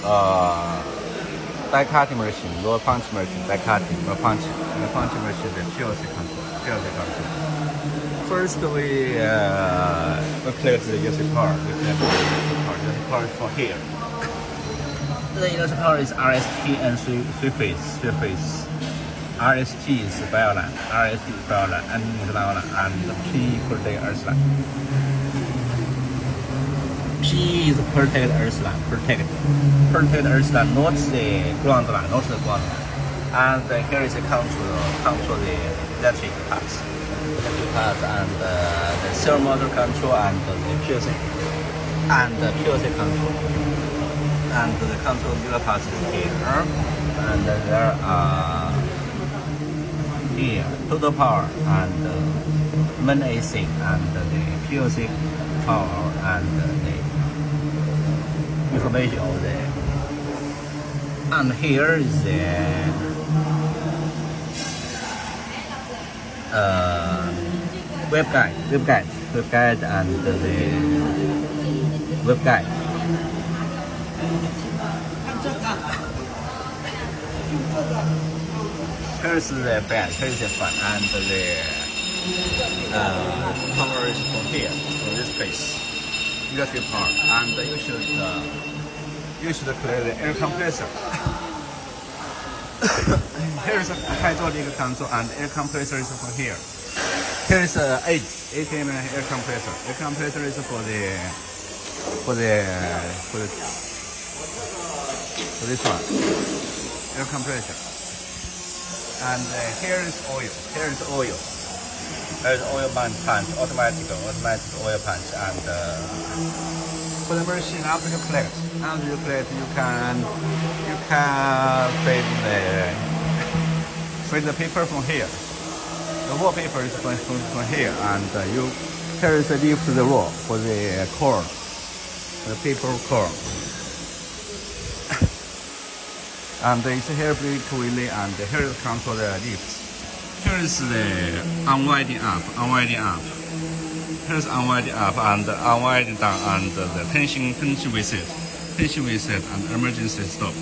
die cutting machine, roll punch machine, die cutting, roll punch. The punch machine is PLC control. First we collect the USB power. USB power is for here. The USB power is RST and three phase. RST is bioline, and P protect earth line. P is protect earth line, protect earth line, not the ground line, And here is a control the electric parts, and the serial motor control and the PLC control. And the control dealer parts is here, and there are here total power and main AC and the PLC power and the information over there. And here is the web guide and the web guide. Here's the fan, and the power is from here, from this place, electric power, and you should clear the air compressor. Here's a hydraulic control, and air compressor is from here. Here is a 8 mm air compressor. Air compressor is for this one, air compressor. And here is oil. There's oil punch, automatic oil punch. And for the machine, after you collect, you can feed the paper from here. The wallpaper is from here, and here is a leaf to the wall for the core, the paper core. And it's here very quickly, and here is control the lifts. Here is the unwinding up. Here's unwinding up and unwinding down, and the tension reset, and emergency stop.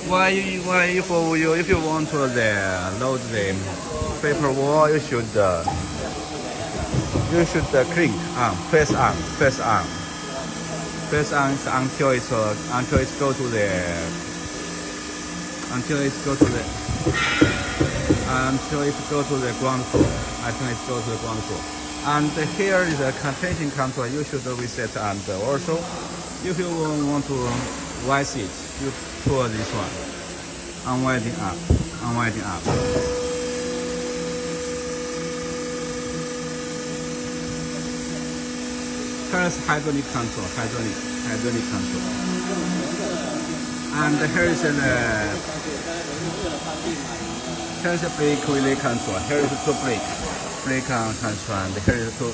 Why if you want to load the paper wall, you should click on, press on until it go to the ground floor. I think it goes to the ground floor. And here is a tension control. You should reset, and also if you want to rise it, you pull this one, unwinding up. Here is hydraulic control. And here is a brake relay control. Here is two brake control, and here is two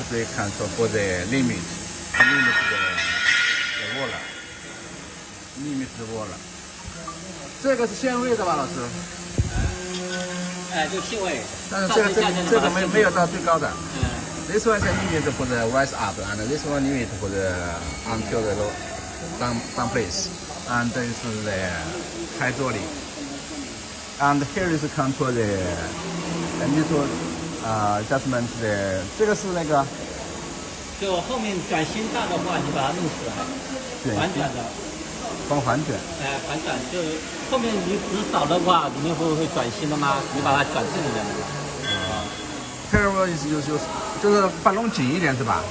brake control for the limit the water. 这个是限位的吧，老师？就限位。但是这个没有到最高的。This one is a limit for the rise up, and this one limit for the until the low down place. And this is the hydraulic. And here is control the neutral adjustment. 这个是那个。就后面转心大的话，你把它弄出来，反转的。反转。反转就后面你只扫的话，里面会转心的吗？你把它转这里面。Here is 就是把弄紧一点是吧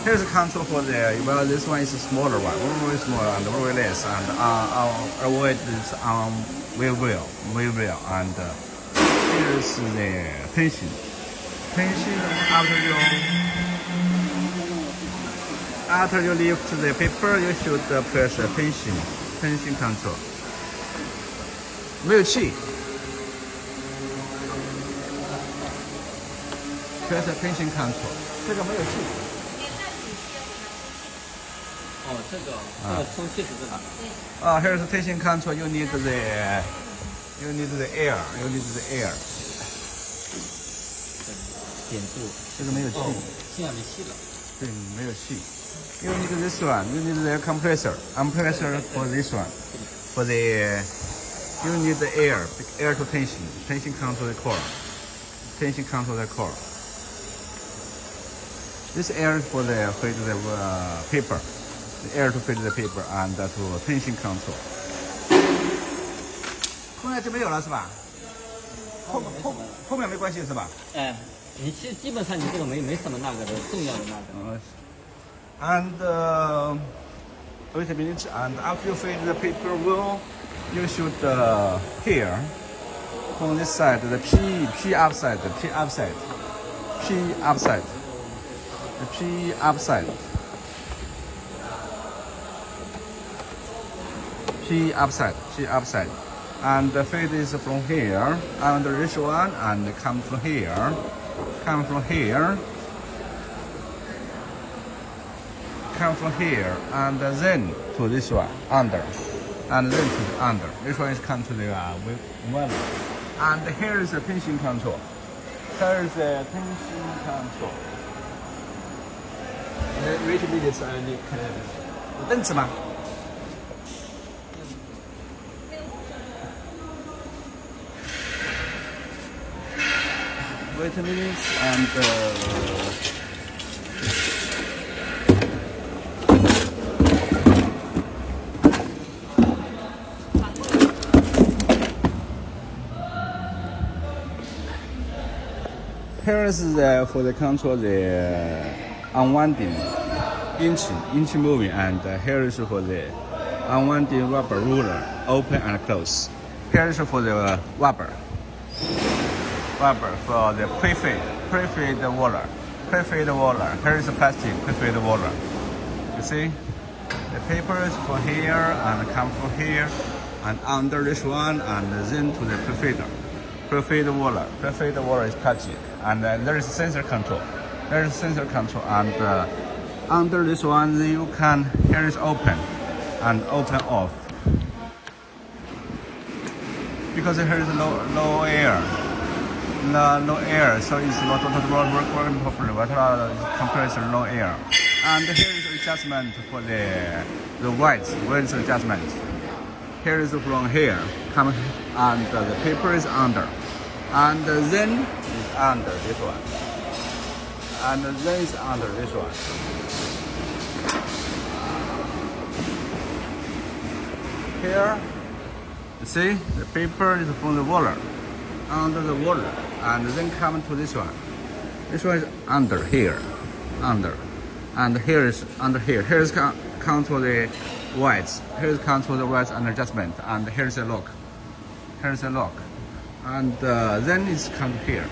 ？Here's control for the this one is a smaller one, very small and very less, and avoid this wheel, and here's the tension after you lift the paper, you should press the tension control. 没有气。Press the tension control. 这个没有气。这个充气是这个。Here's the tension control. You need the air. 点住。这个没有气。现在没气了。对，没有气。You need this one. You need the compressor. Compressor for this one. For the you need the air to tension. Tension control the core. Tension control the core. This air is for the feed the paper. The air to feed the paper and to tension control. 后面就没有了是吧？后面没关系是吧？哎，你基本上你这个没什么那个的重要的那个。And wait a minute. And after you feed the paper wheel, you should here from this side the P upside, the P upside, P upside, the P upside, P upside, P upside. And the feed is from here, under this one, and come from here, come from here, come from here, and then to this one, under, and then to the under. This one is come to the one. And here is the tension control. Here is the tension control. Wait a minute, I 凳子吗？ Wait a minute and here is for the control the unwinding inch moving, and here is for the unwinding rubber ruler, open and close. Here is for the rubber for the pre-feed water. Here is the plastic pre-feed water. You see, the paper is for here and come from here and under this one and then to the pre-feeder. Pre-feed water. Pre-feed water is plastic, and there is sensor control. There is sensor control, and under this one you can. Here is open and open off because here is no air. No air, so it's not working properly. But compressor, no air. And here is adjustment for the width adjustment. Here is from here, come and the paper is under, and then is under this one, and then is under this one. Here, you see the paper is from the water. Under the water, and then come to this one. This one is under here, under, and here is under here. Here is control the whites. Here is control the whites and adjustment, and here is a lock. Here is a lock, and then it's come here.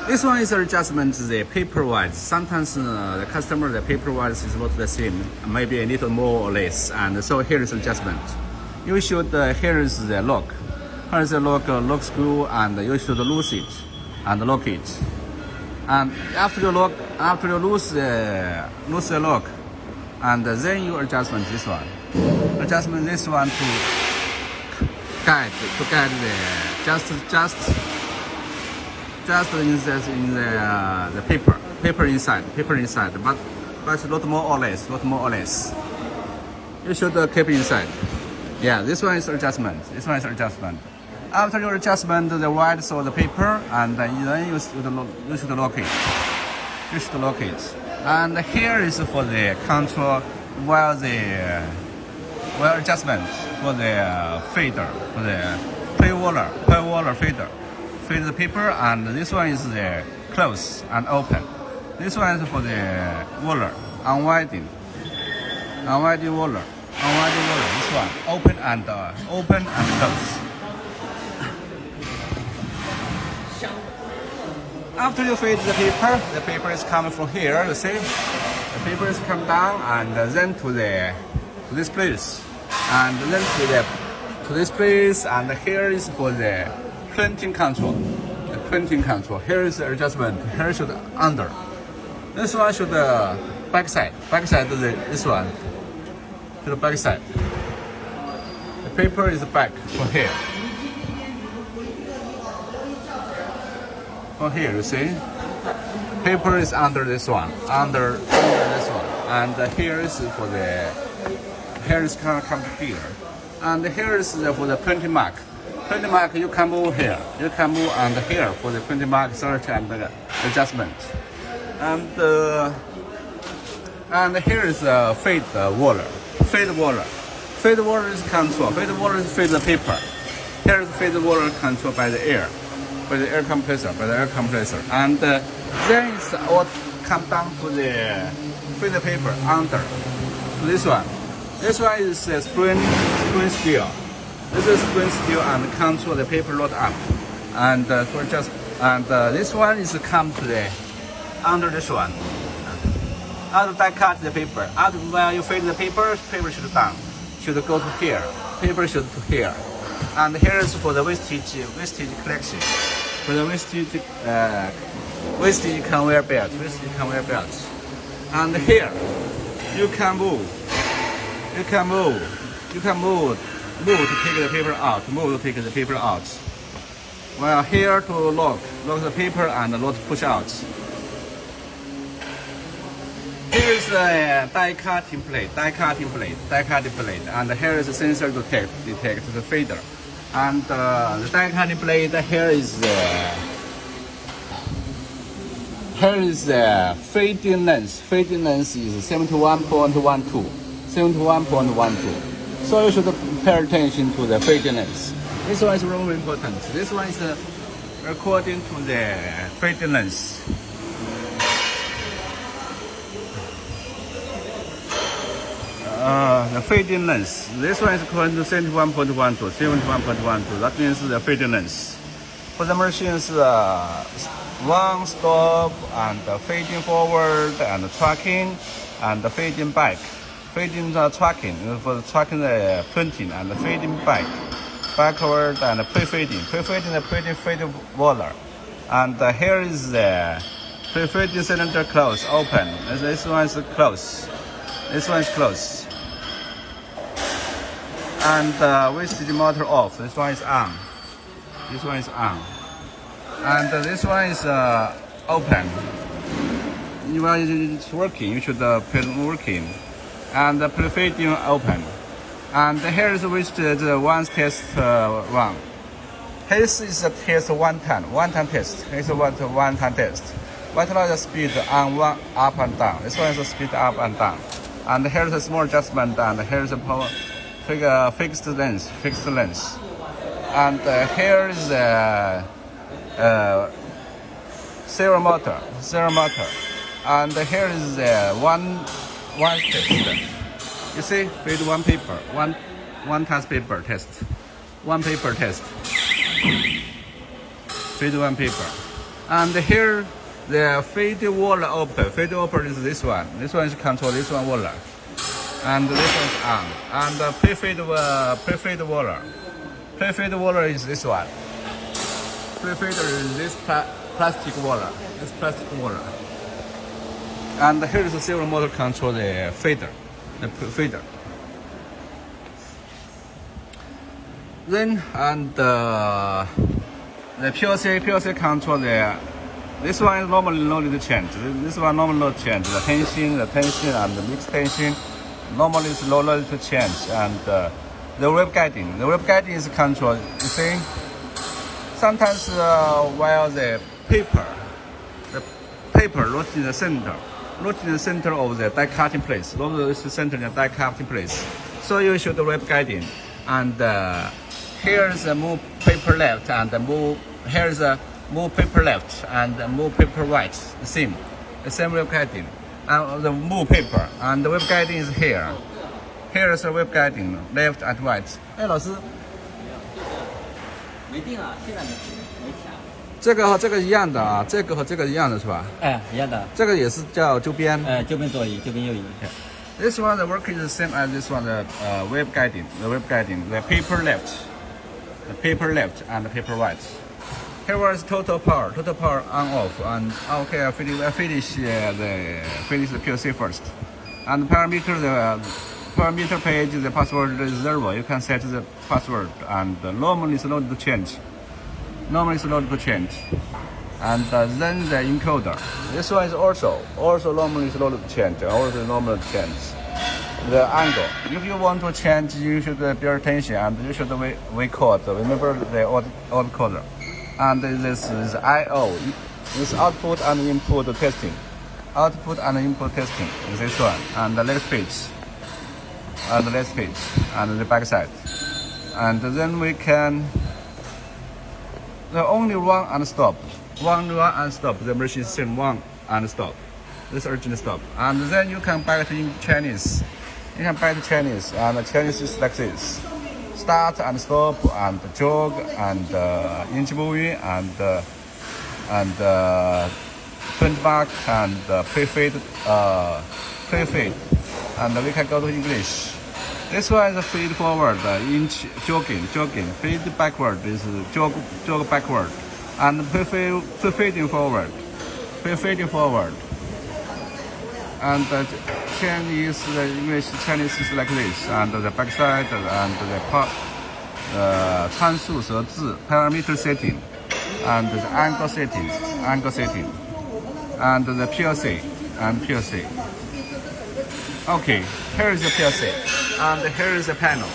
This one is adjustment the paper whites. Sometimes the customer the paper whites is not the same, maybe a little more or less, and so here is adjustment. You should here is the lock. Here is the lock screw, and you should lose it and lock it. And after you lose the lock, and then you adjustment this one. Adjustment this one to guide the just in the paper inside, but not more or less. You should keep inside. Yeah, this one is adjustment. After your adjustment, the whites of the paper, and then you should lock it. And here is for the control while adjustment for the feeder, for the pre-water feeder. Feed the paper, and this one is the close and open. This one is for the water, unwinding water. This one open and close. After you feed the paper is coming from here. You see, the paper is come down and then to this place, and then to this place, and here is for the printing control. The printing control. Here is the adjustment. Here should under. This one should backside. This one. To the back side. The paper is back from here. From here, you see? paper is under this one, under this one, and here is for the here is come here, and here is for the printing mark. Printing mark you can move here, you can move and here for the printing mark search and adjustment, and here is a fade water. Fade water is control. Fade water is fade the paper. Here is fade water control by the air. By the air compressor, and then it's all come down to the fade paper under this one. This one is spring steel. This is spring steel and control the paper load up, and for just this one is come to the under this one. After die cut the paper, after when you fade the paper should down, should go to here. Paper should to here, and here is for the wastage collection. For the wastage conveyor belt, and here you can move to take the paper out. Well, here to lock the paper and lock push out. Here is the die cutting plate, and here is the sensor to detect the fader. And the die cutting plate, here is the fading length. Fading length is 71.12. So you should pay attention to the fading length. This one is really important. This one is according to the fading length. The fading length. This one is according to 71.12. That means the fading length. For the machines, one stop and fading forward and tracking and fading back. Fading tracking for the tracking the printing and fading back, backward and pre-fading. Pre-fading the fade water. And here is the pre-fading cylinder close, open. This one is close. This one is close. And wastage motor off. This one is on. And this one is open. When it's working, you should put it working. And the pre-fading open. And here is which the one test one. This is a test 1 ton test. This is one ton test. What is the speed on one up and down? This one is the speed up and down. And here's a small adjustment, and here's a power fixed length. And here is the serial motor. And here is the one test. You see, with one paper, one test paper test. One paper test. With one paper. And here the fade water open. Fade open is this one. This one is control this one water. And this one is on. And the pre-fade water. Pre-fade water is this one. Pre-fader is this plastic water. This plastic water. And here is the serial motor control the fader. The fader. Then and the PLC control the. This one is normally loaded to change. This one normally not change. The tension and the mixed tension normally is loaded to change. And the wave guiding. The wave guiding is controlled. You see, sometimes while the paper located in the center of the die cutting place, located in the center of the die cutting place. So you should wave guiding. And here is the move paper left and move. Here is a move paper left and move paper right. The same wave guiding. And the move paper and the wave guiding is here. Here is the wave guiding left and right. 哎，老师，没定啊，现在没想。这个和这个一样的啊，这个和这个一样的是吧？哎，一样的。这个也是叫周边。周边座椅，周边右椅。This one the work is the same as this one the wave guiding. The wave guiding, the paper left and the paper right. Here was total power on off, and okay, I finish the PLC first. And parameter page, the password is 0. You can set the password, and normally it's loaded to change. and then the encoder. This one is also normally slowly change, also normally change the angle. If you want to change, you should pay attention and you should record. Remember the odd color. And this is I/O. This output and input testing. Output and input testing is this one. And the left page. And the left page. And the back side. And then we can only run and stop. Run and stop. The machine system run and stop. This urgent stop. And then you can back to in Chinese. You can back to Chinese. And the Chinese is like this. Start and stop and jog and inch moving and 20 mark and pre-fade. And we can go to English. This one is fade forward, inch jogging. Fade backward is jog backward. And pre-fading forward. And Chinese, the English Chinese is like this. And the backside and the 参数和字 parameter setting and the angle setting and the PLC. Okay, here is the PLC and here is the panel.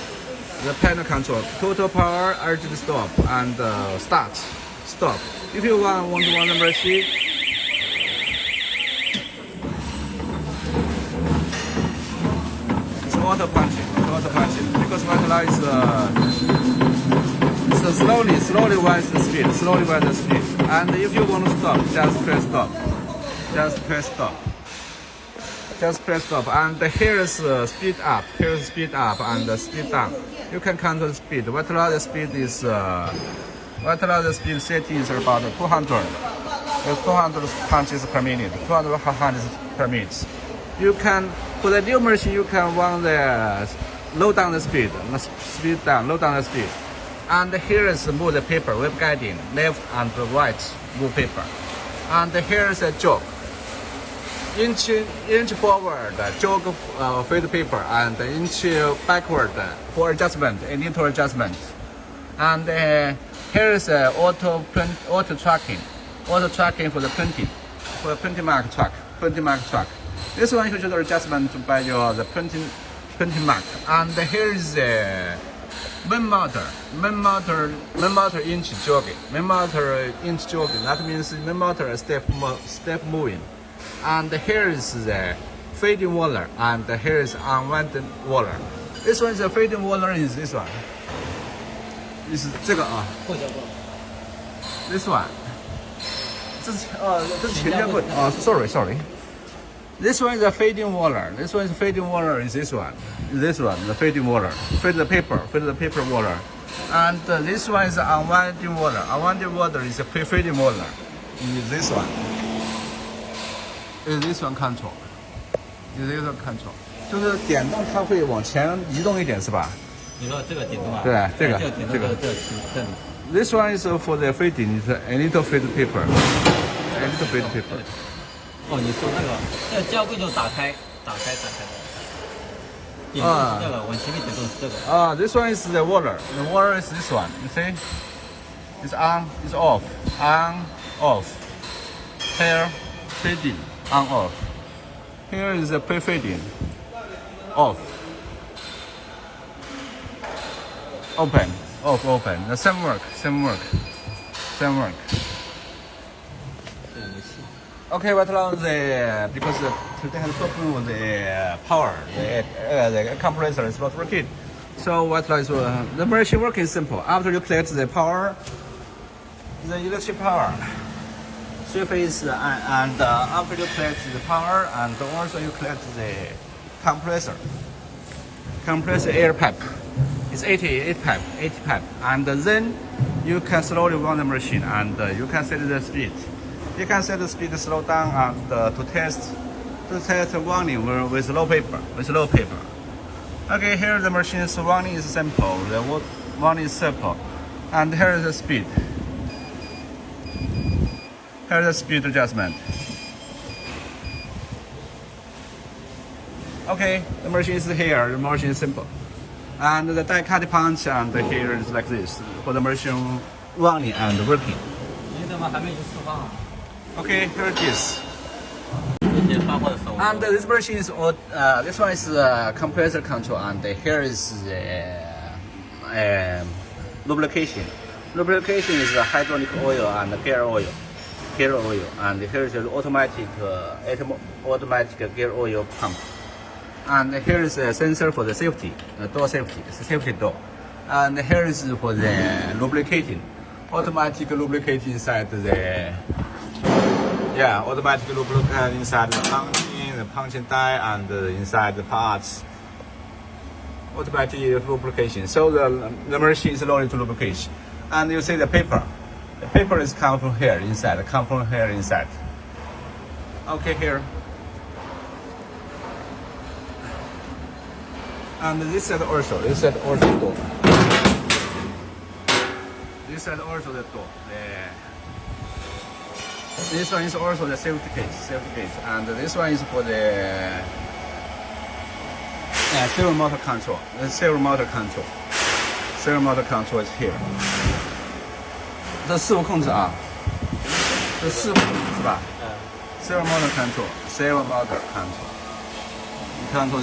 The panel control total power, urgent stop and start, stop. If you want to run the machine, it's auto punching because right now is slowly rise the speed, and if you want to stop, just press stop, and here is speed up, and speed down. You can control the speed. What the speed is? What the speed setting is about 200. There's 200 punches per minute, 200 punches per minute. You can, for the new machine, you can run the low down the speed, low down the speed. And here is move the paper, web guiding, left and right, move paper. And here is a jog. Inch forward, jog fade paper, and inch backward for adjustment, little adjustment. And here is auto tracking for the printing, mark track. This one you should adjustment by the printing mark. And here is the main motor inch jogging. That means main motor step moving. And here is the fading roller, and here is unwinding roller. This one is the fading roller is this one. This is 这个啊。This one. 这是前面过啊 ，sorry. This one is a fading roller. Is this one. The fading roller. Fade the paper roller. And this one is unwinding roller. Unwinding roller is a pre-fading roller. Is this one. Is this one control. 就是点动它会往前移动一点，是吧？你说这个点动啊？对，这个。This one is for the fading. Is a little fade paper.哦，你说那个胶柜就打开的。点动是这个，往前面点动是这个。This one is the roller. The roller is this one. You see? It's on, it's off, on, off. Here, fading, on, off. Here is the pre-fading, off. Open, off, open. The same work. Okay, but now because today has problem with the power, the compressor is not working. So what is the machine work is simple. After you collect the power, the electric power, three-phase, and after you collect the power, and also you collect the compressor air pipe. It's 80 pipe, and then you can slowly run the machine, and you can set the speed. You can set the speed slow down and to test running with low paper. Okay, here the machine's running is simple. The running is simple, and here is the speed. Here is the speed adjustment. Okay, the machine is here. The machine is simple, and the die cut punch and here is like this for the machine running and working. 你怎么还没去释放啊？ Okay, here it is. 这些发货的手。 And this machine is all, this one is compressor control, and here is lubrication. Lubrication is hydraulic oil and gear oil. And here is the automatic gear oil pump. And here is a sensor for the safety, door safety door. And here is for the lubricating, automatic lubricating inside the, automatic lubricant inside the punching die and inside the parts. Automatic lubrication. So the machine is loaded to lubrication. And you see the paper. The paper is come from here inside. Okay, here. And this side also. This side also the door. This side also the door. This one is also the safety case. And this one is for the servo motor control. The servo motor control. Servo motor control is here. 这伺服控制啊，这伺服是吧？servo motor control the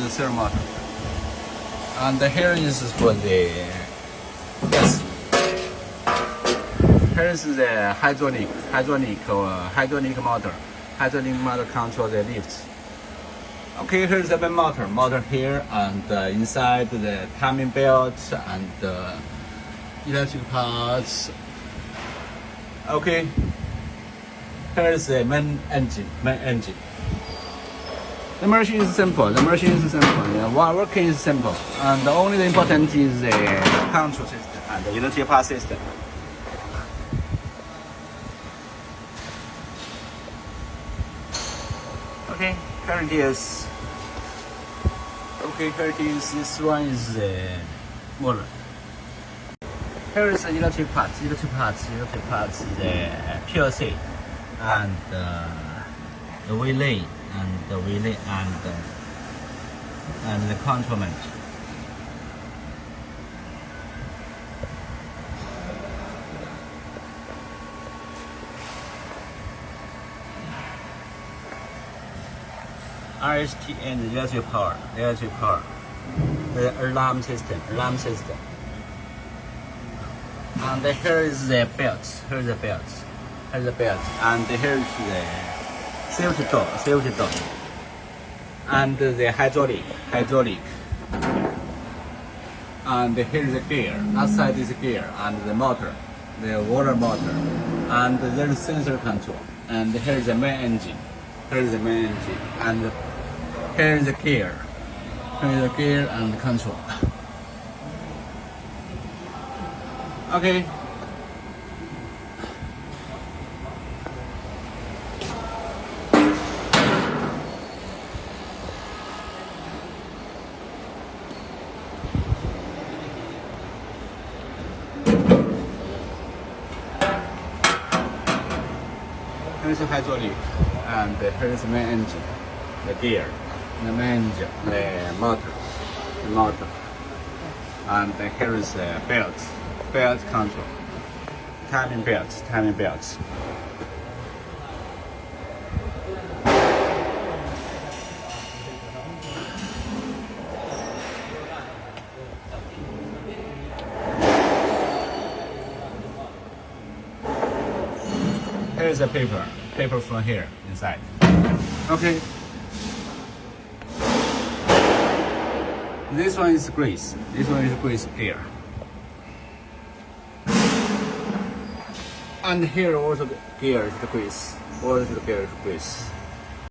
servo motor. And here is for the here is the hydraulic motor. Hydraulic motor control the lift. Okay, here's the motor here, and inside the timing belt and electric parts. Okay, here's the main engine. The machine is simple. Working is simple, and the only important is the control system and the electric power system. Okay, here it is. This one is the motor. Here is the electric parts, the PLC, and the relay, and the controlment. RST and the electric power, the alarm system. And here is the belt. And here is the safety door. And the hydraulic. And here is the gear. Outside is the gear and the motor, the water motor. And there is sensor control. And here is the main engine. And here is the gear. And control. Okay. Here's the hydraulic, and here's the main engine, the gear, the motor, and here is the belt control, timing belts. Here's the paper from here inside. Okay. This one is grease gear. And here also the gear is the grease.